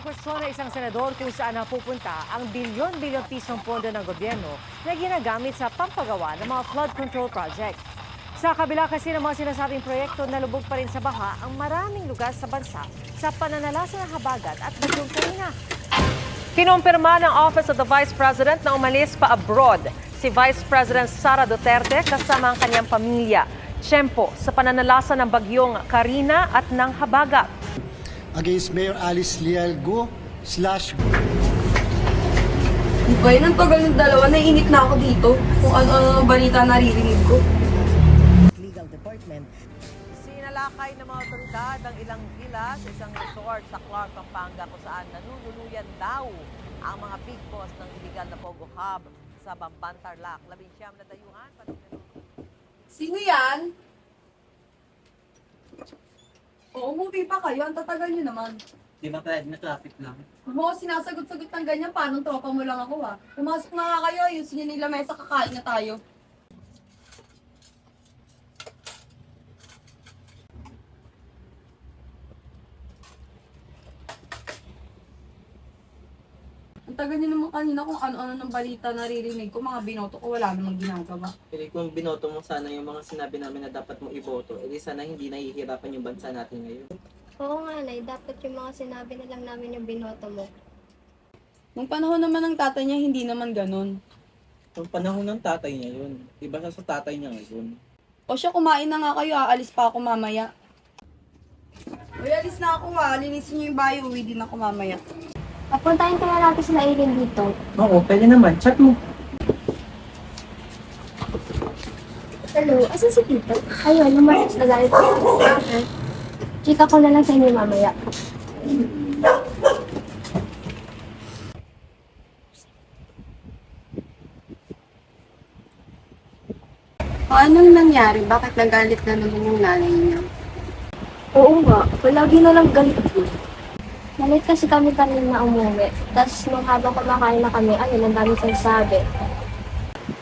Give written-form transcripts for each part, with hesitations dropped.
kwestiyon ng isang senador kung saan napupunta ang bilyon-bilyon pisong pondo ng gobyerno na ginagamit sa pampagawa ng mga flood control project. Sa kabila kasi ng mga sinasabing proyekto, nalubog pa rin sa baha ang maraming lugar sa bansa sa pananalasa ng habagat at bagyong Karina. Kinumpirma ng Office of the Vice President na umalis pa abroad si Vice President Sara Duterte kasama ang kanyang pamilya. Tiyempo sa pananalasa ng bagyong Karina at ng habagat. Against Mayor Alice Lialgo Bay, nang tagal ng dalawa, naiinit na ako dito. Kung ano-ano ang balita naririnig ko. Legal Department. Sinalakay ng mga otoridad ang ilang villa sa isang resort sa Clark, Pampanga kung saan nanunuluyan daw ang mga big boss ng illegal na Pogo Hub sa Bamban, Tarlac. 19 na dayuhan. Sino yan? Oo, umuwi pa kayo. Ang tatagal niyo naman. Di ba pwede na traffic lang? Huwag mo ako sinasagot-sagot ng ganyan. Paano tropa mo lang ako ah. Pumasok na nga kayo. Ayusin niyo nila mesa. Kakain na tayo. Ang tagal niyo naman kanina kung ano-ano ng balita naririnig ko. Mga binoto ko wala namang ginagawa. Pero kung binoto mo sana yung mga sinabi namin na dapat mo iboto, edi sana hindi nahihirapan yung bansa natin ngayon. Oo nga, Nay. Dapat yung mga sinabi na lang namin yung binoto mo. Nung panahon naman ng tatay niya, hindi naman ganun. Yung panahon ng tatay niya yun, iba siya sa tatay niya ngayon. O siya, kumain na nga kayo. Aalis pa ako mamaya. Uy, alis na ako ha. Linisin niyo yung bayo. Uwi din ako mamaya. Papuntahin kaya natin sila Aileen dito. Oo, pwede naman. Chat mo. Hello, asan si Tito? Ayun, lumaras na galit ko. Chika ko na lang sa inyo mamaya. O anong nangyari? Bakit nagalit na naman yung nanay niya? Oo nga, palagi na lang galit ko. Nalit kasi kami kanina umuwi. Tapos nung habang kumakain na kami, ayun, ang dami sinasabi.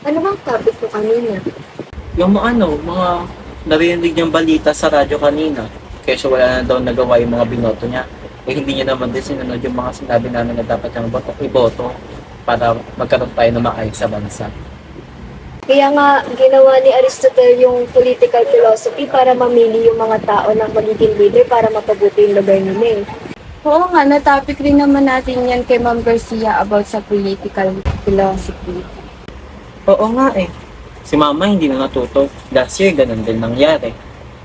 Ano bang topic ko kanina? Yung mga narinig niyang balita sa radyo kanina, kaya wala na daw nagawa yung mga binoto niya. Eh hindi niya naman din sinunod yung mga sinabi namin na dapat niyang iboto para magkaroon tayo ng maayos sa bansa. Kaya nga, ginawa ni Aristotle yung political philosophy para mamili yung mga tao na magiging leader para mapabuti yung lugar nila eh. Oo nga, na-topic rin naman natin yan kay Ma'am Garcia about sa political philosophy. Oo nga eh. Si mama hindi na natuto. Last year, ganun din nangyari.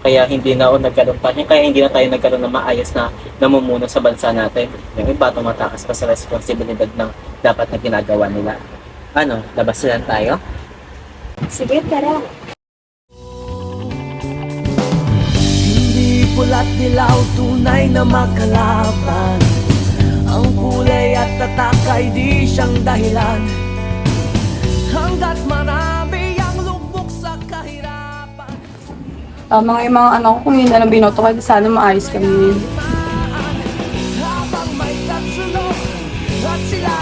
Kaya hindi na nagkaroon pa niya, kaya hindi na tayo nagkaroon ng maayos na namumuno sa bansa natin. Yung iba, tumatakas pa sa responsibilidad ng dapat na ginagawa nila. Ano, labas na lang tayo? Sige, tara. Hindi pula't dilaw, tunay na makalaban. Ang kulay at tatak ay di siyang dahilan. Hanggat marami ang lubog sa kahirapan. Mga anak ko, kung yun na lang binoto ko, sana maayos kami. Habang may tatsulong at sila